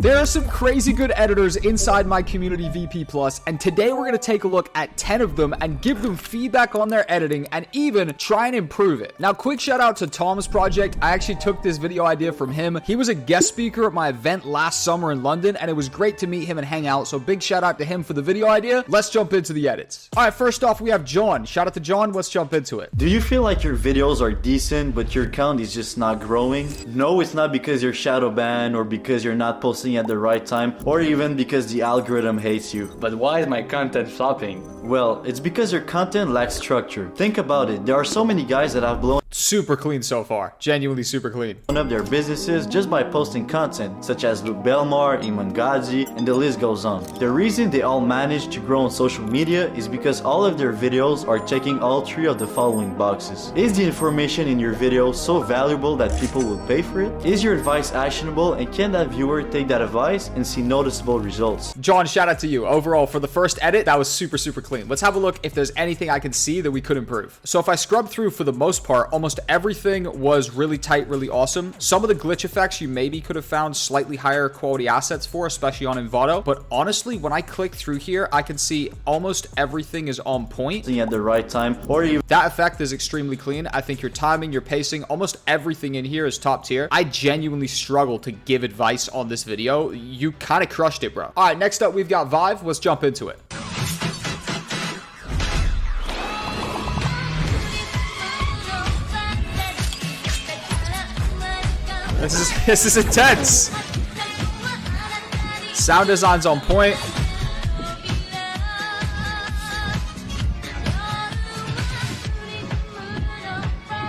There are some crazy good editors inside my community VP Plus, and today we're going to take a look at 10 of them and give them feedback on their editing and even try and improve it. Now, quick shout out to Tom's project. I actually took this video idea from him. He was a guest speaker at my event last summer in London, and it was great to meet him and hang out. So big shout out to him for the video idea. Let's jump into the edits. All right, first off, we have John. Shout out to John. Let's jump into it. Do you feel like your videos are decent, but your count is just not growing? No, it's not because you're shadow banned or because you're not posting at the right time, or even because the algorithm hates you. But why is my content flopping? Well, it's because your content lacks structure. Think about it. There are so many guys that have blown Super clean so far. Genuinely super clean. up their businesses just by posting content, such as Luke Belmar, Iman Ghazi, and the list goes on. The reason they all manage to grow on social media is because all of their videos are checking all three of the following boxes. Is the information in your video so valuable that people will pay for it? Is your advice actionable, and can that viewer take that advice and see noticeable results? John, shout out to you. Overall, for the first edit, that was super clean. Let's have a look if there's anything I can see that we could improve. So if I scrub through, for the most part, almost everything was really tight, really awesome. Some of the glitch effects you maybe could have found slightly higher quality assets for, especially on Envato. But honestly, when I click through here, I can see almost everything is on point. At the right time, or even That effect is extremely clean. I think your timing, your pacing, almost everything in here is top tier. I genuinely struggle to give advice on this video. You kind of crushed it, bro. All right, next up, we've got Vive. Let's jump into it. This is intense. Sound design's on point.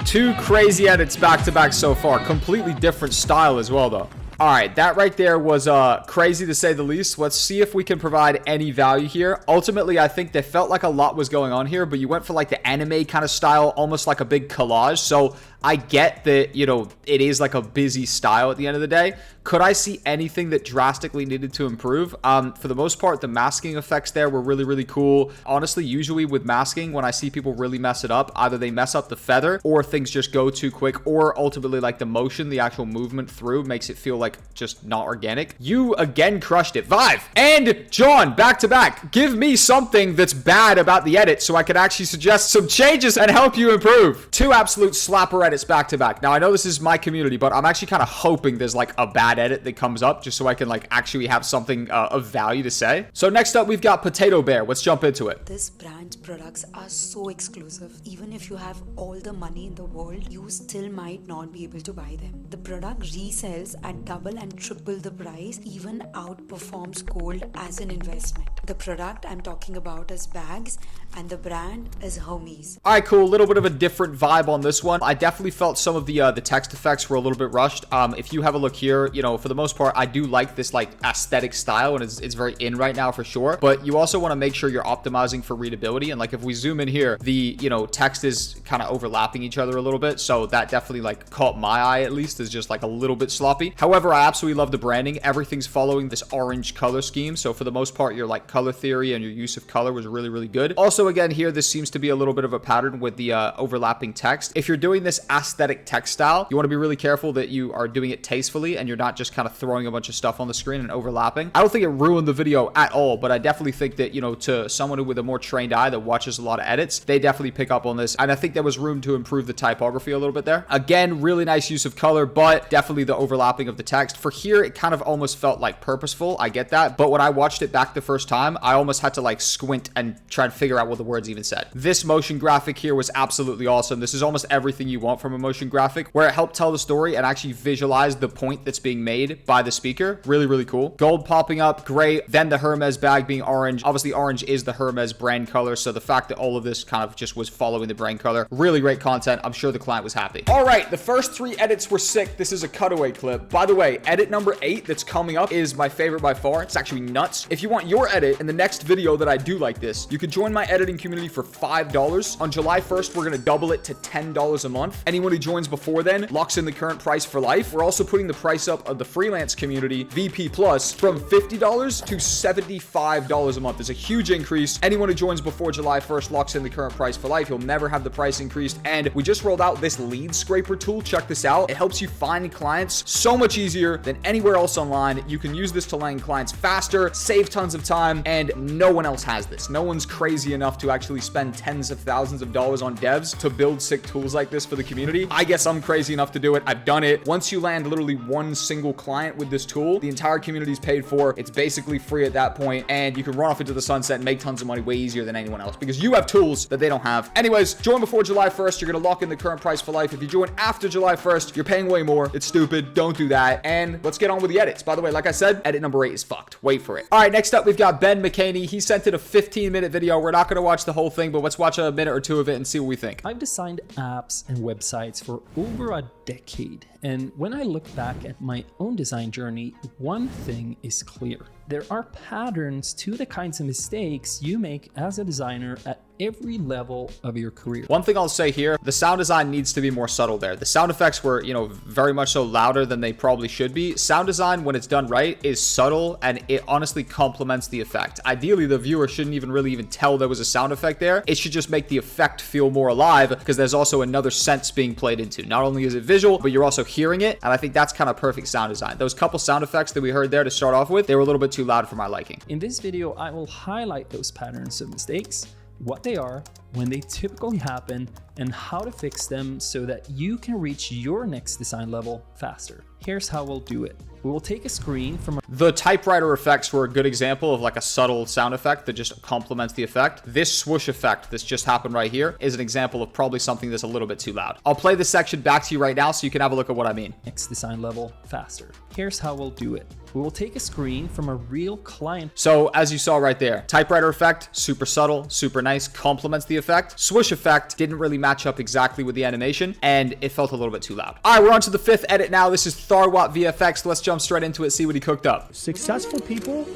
Two crazy edits back to back so far. Completely different style as well, though. All right, that right there was crazy to say the least. Let's see if we can provide any value here. Ultimately, I think they felt like a lot was going on here, but you went for like the anime kind of style, almost like a big collage. So I get that, you know, it is like a busy style at the end of the day. Could I see anything that drastically needed to improve? For the most part, the masking effects there were really cool. Honestly, usually with masking, when I see people really mess it up, either they mess up the feather or things just go too quick, or ultimately like the motion, the actual movement through makes it feel like just not organic. You again crushed it. Vive and John, back to back. Give me something that's bad about the edit so I can actually suggest some changes and help you improve. Two absolute slapper edits back to back. Now, I know this is my community, but I'm actually kind of hoping there's like a bad edit that comes up just so I can like actually have something of value to say. So next up, we've got Potato Bear. Let's jump into it. This brand's products are so exclusive. Even if you have all the money in the world, you still might not be able to buy them. The product resells at double and triple the price, even outperforms gold as an investment. The product I'm talking about is bags, and the brand is Hermes. All right, cool. A little bit of a different vibe on this one. I definitely felt some of the text effects were a little bit rushed. If you have a look here, you know, for the most part, I do like this like aesthetic style, and it's very in right now for sure. But you also want to make sure you're optimizing for readability. And like if we zoom in here, the, you know, text is kind of overlapping each other a little bit. So that definitely like caught my eye, at least, is just like a little bit sloppy. However, I absolutely love the branding. Everything's following this orange color scheme. So for the most part, your like color theory and your use of color was really good. Also, again, here, this seems to be a little bit of a pattern with the overlapping text. If you're doing this aesthetic text style, you want to be really careful that you are doing it tastefully and you're not just kind of throwing a bunch of stuff on the screen and overlapping. I don't think it ruined the video at all, but I definitely think that, you know, to someone with a more trained eye that watches a lot of edits, they definitely pick up on this. And I think there was room to improve the typography a little bit there. Again, really nice use of color, but definitely the overlapping of the text. For here, it kind of almost felt like purposeful. I get that. But when I watched it back the first time, I almost had to like squint and try and figure out what the words even said. This motion graphic here was absolutely awesome. This is almost everything you want from a motion graphic, where it helped tell the story and actually visualize the point that's being made by the speaker. Really cool. Gold popping up, great. Then the Hermes bag being orange. Obviously, orange is the Hermes brand color, so the fact that all of this kind of just was following the brand color, really great content. I'm sure the client was happy. All right, the first three edits were sick. This is a cutaway clip. By the way, edit number 8 that's coming up is my favorite by far. It's actually nuts. If you want your edit in the next video that I do like this, you can join my editing community for $5. On July 1st, we're going to double it to $10 a month. Anyone who joins before then locks in the current price for life. We're also putting the price up of the freelance community, VP Plus, from $50 to $75 a month. There's a huge increase. Anyone who joins before July 1st locks in the current price for life. You'll never have the price increased. And we just rolled out this lead scraper tool. Check this out. It helps you find clients so much easier than anywhere else online. You can use this to land clients faster, save tons of time, and no one else has this. No one's crazy enough to actually spend tens of thousands of dollars on devs to build sick tools like this for the community. I guess I'm crazy enough to do it. I've done it. Once you land literally one single client with this tool, the entire community is paid for. It's basically free at that point, and you can run off into the sunset and make tons of money way easier than anyone else because you have tools that they don't have. Anyways, join before July 1st. You're going to lock in the current price for life. If you join after July 1st, you're paying way more. It's stupid. Don't do that. And let's get on with the edits. By the way, like I said, edit number 8 is fucked. Wait for it. All right, next up, we've got Ben McCaney. He sent in a 15-minute video. We're not going to watch the whole thing, but let's watch a minute or two of it and see what we think. I've designed apps and websites for over a decade, and when I look back at my own design journey, one thing is clear. There are patterns to the kinds of mistakes you make as a designer at every level of your career. One thing I'll say here, the sound design needs to be more subtle there. The sound effects were, very much so louder than they probably should be. Sound design, when it's done right, is subtle and it honestly complements the effect. Ideally, the viewer shouldn't even tell there was a sound effect there. It should just make the effect feel more alive because there's also another sense being played into. Not only is it visual, but you're also hearing it. And I think that's kind of perfect sound design. Those couple sound effects that we heard there to start off with, they were a little bit too loud for my liking. In this video, I will highlight those patterns of mistakes, what they are, when they typically happen, and how to fix them so that you can reach your next design level faster. Here's how we'll do it. We will take a screen from the typewriter effects were a good example of like a subtle sound effect that just complements the effect. This swoosh effect that's just happened right here is an example of probably something that's a little bit too loud. I'll play this section back to you right now so you can have a look at what I mean. next design level faster. Here's how we'll do it. We will take a screen from a real client. So as you saw right there, typewriter effect, super subtle, super nice, complements the effect. Swoosh effect didn't really match up exactly with the animation and it felt a little bit too loud. All right, we're on to the 5th edit now. This is Tharwat VFX. Let's jump straight into it, see what he cooked up. Successful people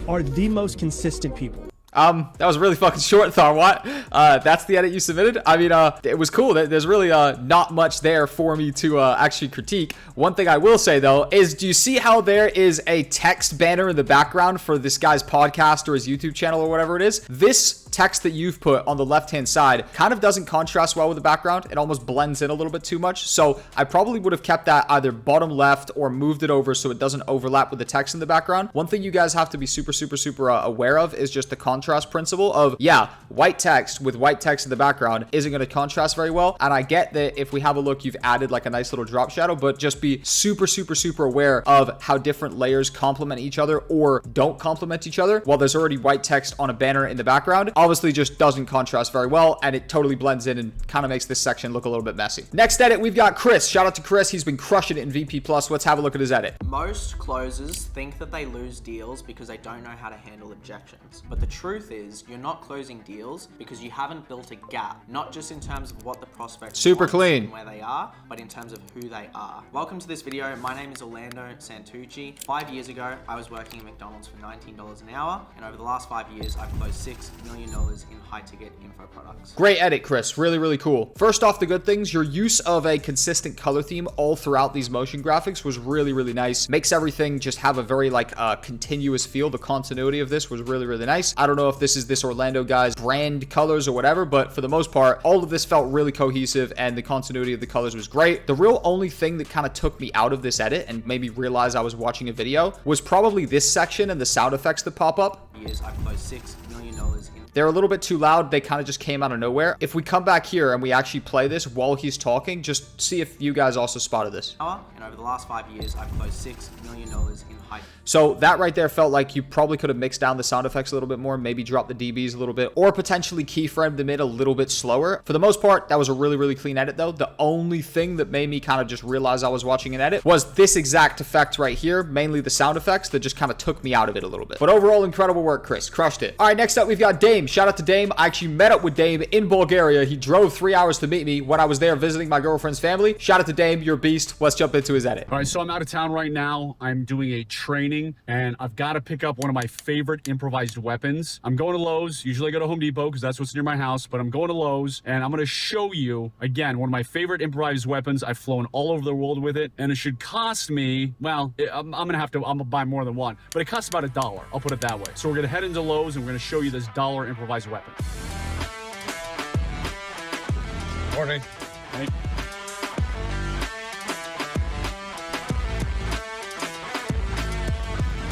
are the most consistent people. That was really fucking short, Tharwat. That's the edit you submitted. I mean, it was cool. There's really not much there for me to actually critique. One thing I will say, though, is do you see how there is a text banner in the background for this guy's podcast or his YouTube channel or whatever it is? This text that you've put on the left-hand side kind of doesn't contrast well with the background. It almost blends in a little bit too much. So I probably would have kept that either bottom left or moved it over so it doesn't overlap with the text in the background. One thing you guys have to be super aware of is just the contrast principle of, yeah, white text with white text in the background isn't going to contrast very well. And I get that if we have a look, you've added like a nice little drop shadow, but just be super aware of how different layers complement each other or don't complement each other. While there's already white text on a banner in the background, obviously just doesn't contrast very well and it totally blends in and kind of makes this section look a little bit messy. Next edit, we've got Chris. Shout out to Chris. He's been crushing it in VP Plus. Let's have a look at his edit. Most closers think that they lose deals because they don't know how to handle objections. But the truth is, you're not closing deals because you haven't built a gap, not just in terms of what the prospect super wants clean and where they are, but in terms of who they are. Welcome to this video. My name is Orlando Santucci. 5 years ago, I was working at McDonald's for $19 an hour, and over the last 5 years, I've closed $6 million in high-ticket info products. Great edit, Chris. Really cool. First off, the good things, your use of a consistent color theme all throughout these motion graphics was really nice. Makes everything just have a very continuous feel. The continuity of this was really nice. I don't know if this is this Orlando guy's brand colors or whatever, but for the most part, all of this felt really cohesive and the continuity of the colors was great. The real only thing that kind of took me out of this edit and made me realize I was watching a video was probably this section and the sound effects that pop up. Years, I've closed $6 million in. They're a little bit too loud. They kind of just came out of nowhere. If we come back here and we actually play this while he's talking, just see if you guys also spotted this. And over the last 5 years, I've closed $6 million in high. So that right there felt like you probably could have mixed down the sound effects a little bit more, maybe drop the dBs a little bit, or potentially keyframe the mid a little bit slower. For the most part, that was a really clean edit though. The only thing that made me kind of just realize I was watching an edit was this exact effect right here, mainly the sound effects that just kind of took me out of it a little bit. But overall, incredible work, Chris. Crushed it. All right, next up, we've got Dame. Dame. Shout out to Dame. I actually met up with Dame in Bulgaria. He drove 3 hours to meet me when I was there visiting my girlfriend's family. Shout out to Dame. You're a beast. Let's jump into his edit. All right, so I'm out of town right now. I'm doing a training, and I've got to pick up one of my favorite improvised weapons. I'm going to Lowe's. Usually I go to Home Depot because that's what's near my house, but I'm going to Lowe's, and I'm going to show you, again, one of my favorite improvised weapons. I've flown all over the world with it, and it should cost me, well, I'm going to buy more than one, but it costs about $1. I'll put it that way. So we're going to head into Lowe's, and we're going to show you this $1 improvised weapon. Morning. Hey.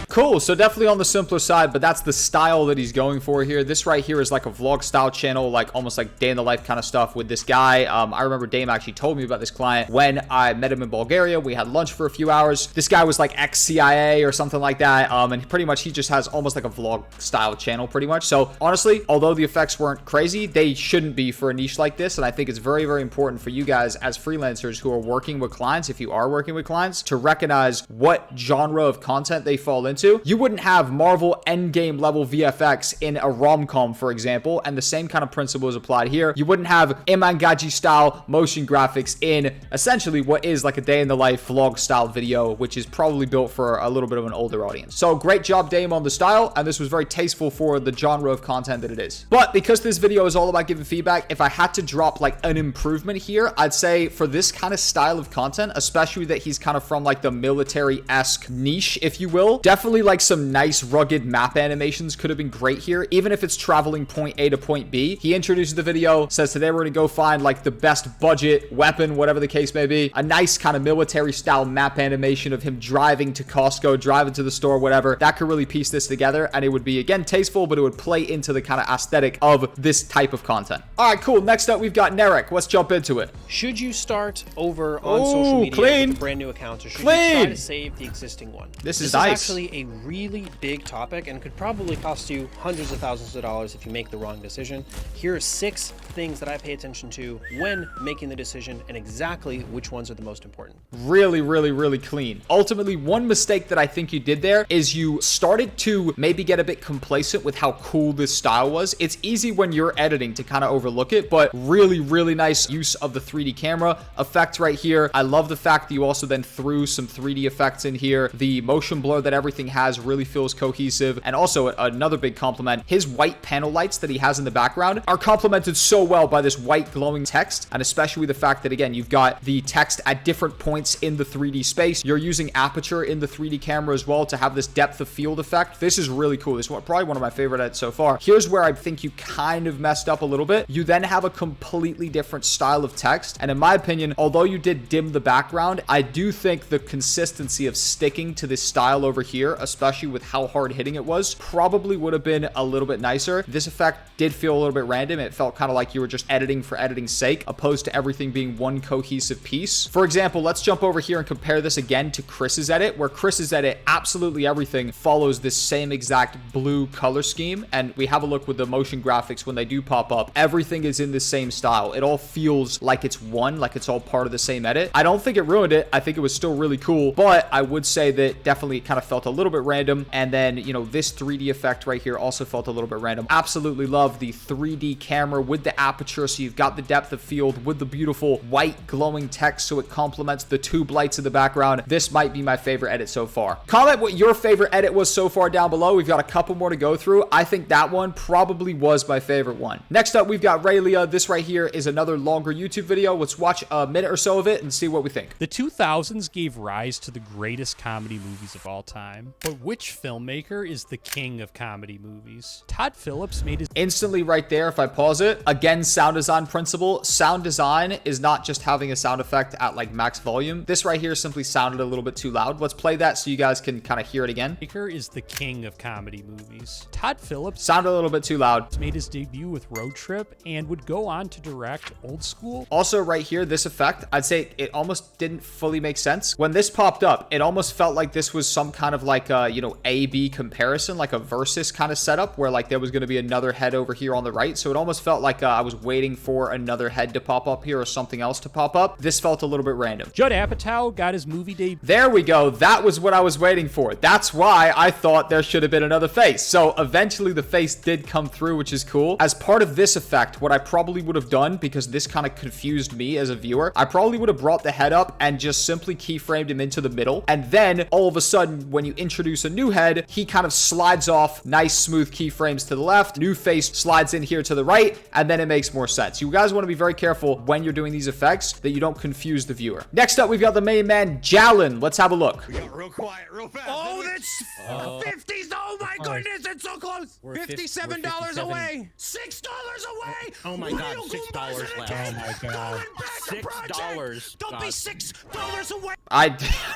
Cool, so definitely on the simpler side, but that's the style that he's going for here. This right here is like a vlog style channel, like almost like day in the life kind of stuff with this guy. I remember Dame actually told me about this client when I met him in Bulgaria. We had lunch for a few hours. This guy was like ex-CIA or something like that, and pretty much he just has almost like a vlog style channel pretty much. So honestly, although the effects weren't crazy, they shouldn't be for a niche like this, and I think it's very, very important for you guys as freelancers who are working with clients, if you are working with clients, to recognize what genre of content they fall into. You wouldn't have Marvel Endgame level VFX in a rom-com, for example, and the same kind of principle is applied here. You wouldn't have Imangaji style motion graphics in essentially what is like a day in the life vlog style video, which is probably built for a little bit of an older audience. So great job, Dame, on the style, and this was very tasteful for the genre of content that it is. But because this video is all about giving feedback, if I had to drop like an improvement here, I'd say for this kind of style of content, especially that he's kind of from like the military-esque niche, if you will, definitely like some nice rugged map animations could have been great here, even if it's traveling point A to point B. He introduces the video, says today we're gonna go find like the best budget weapon, whatever the case may be. A nice kind of military style map animation of him driving to Costco, driving to the store, whatever. That could really piece this together, and it would be, again, tasteful, but it would play into the kind of aesthetic of this type of content. All right, cool. Next up, we've got Nerek. Let's jump into it. Should you start over on social media with a brand new account, or should you try to save the existing one? This is nice. Actually a really big topic and could probably cost you hundreds of thousands of dollars if you make the wrong decision. Here are 6 things that I pay attention to when making the decision and exactly which ones are the most important. Really, really, really clean. Ultimately, one mistake that I think you did there is you started to maybe get a bit complacent with how cool this style was. It's easy when you're editing to kind of overlook it, but really, really nice use of the 3D camera effect right here. I love the fact that you also then threw some 3D effects in here. The motion blur that everything has really feels cohesive. And also another big compliment, his white panel lights that he has in the background are complemented so well by this white glowing text, and especially the fact that, again, you've got the text at different points in the 3D space. You're using aperture in the 3D camera as well to have this depth of field effect. This is really cool. This is probably one of my favorite edits so far. Here's where I think you kind of messed up a little bit. You then have a completely different style of text, and in my opinion, although you did dim the background, I do think the consistency of sticking to this style over here, especially with how hard hitting it was, probably would have been a little bit nicer. This effect did feel a little bit random. It felt kind of like you were just editing for editing's sake, opposed to everything being one cohesive piece. For example, let's jump over here and compare this again to Chris's edit, where Chris's edit, absolutely everything follows this same exact blue color scheme, and we have a look with the motion graphics when they do pop up. Everything is in the same style. It all feels like it's one, like it's all part of the same edit. I don't think it ruined it. I think it was still really cool, but I would say that definitely kind of felt a little bit random. And then, you know, this 3D effect right here also felt a little bit random. Absolutely love the 3D camera with the aperture, so you've got the depth of field with the beautiful white glowing text, so it complements the tube lights in the background. This might be my favorite edit so far. Comment what your favorite edit was so far down below. We've got a couple more to go through. I think that one probably was my favorite one. Next up, we've got Raylia. This right here is another longer YouTube video. Let's watch a minute or so of it and see what we think. The 2000s gave rise to the greatest comedy movies of all time, but which filmmaker is the king of comedy movies? Todd Phillips made his... Instantly right there, if I pause it, again, sound design principle. Sound design is not just having a sound effect at like max volume. This right here simply sounded a little bit too loud. Let's play that so you guys can kind of hear it again. Is the king of comedy movies. Todd Phillips sounded a little bit too loud. Made his debut with Road Trip and would go on to direct Old School. Also right here, this effect, I'd say it almost didn't fully make sense. When this popped up, it almost felt like this was some kind of like like a, you know, A-B comparison, like a versus kind of setup where like there was going to be another head over here on the right. So it almost felt like I was waiting for another head to pop up here or something else to pop up. This felt a little bit random. Judd Apatow got his movie debut. There we go. That was what I was waiting for. That's why I thought there should have been another face. So eventually the face did come through, which is cool. As part of this effect, what I probably would have done, because this kind of confused me as a viewer, I probably would have brought the head up and just simply keyframed him into the middle. And then all of a sudden, when you introduce a new head, he kind of slides off, nice smooth keyframes to the left, new face slides in here to the right, and then it makes more sense. You guys want to be very careful when you're doing these effects that you don't confuse the viewer. Next up, we've got the main man, Jalen. Let's have a look. We got real quiet, real fast. Oh, that's 50s. Oh my goodness, it's so close. We're $57 away. $6 away. Oh my God, $6 left. Oh my God. $6. Don't be $6 away. I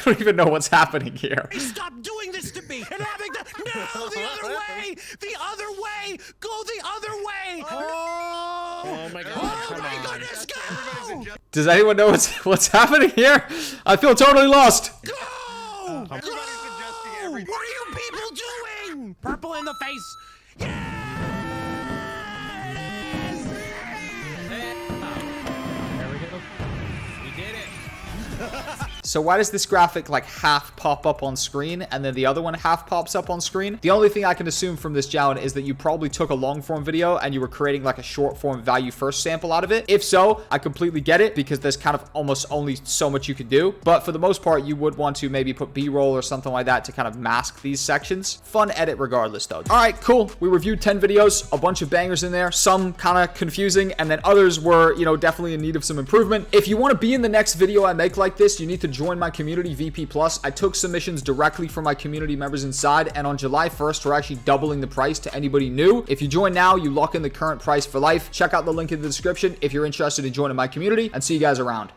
don't even know what's happening here. Stop doing this to me and having the the other way. The other way. Go the other way. Oh my God. Oh my goodness, go. Does anyone know what's happening here? I feel totally lost. Go. Everybody's adjusting everything. What are you people doing? Purple in the face. Yeah. There we go. We did it. So why does this graphic like half pop up on screen and then the other one half pops up on screen? The only thing I can assume from this, Jalen, is that you probably took a long form video and you were creating like a short form value first sample out of it. If so, I completely get it because there's kind of almost only so much you could do. But for the most part, you would want to maybe put B-roll or something like that to kind of mask these sections. Fun edit regardless though. All right, cool. We reviewed 10 videos, a bunch of bangers in there, some kind of confusing, and then others were, you know, definitely in need of some improvement. If you want to be in the next video I make like this, you need to join my community VP Plus. I took submissions directly from my community members inside, and on July 1st, we're actually doubling the price to anybody new. If you join now, you lock in the current price for life. Check out the link in the description if you're interested in joining my community, and see you guys around.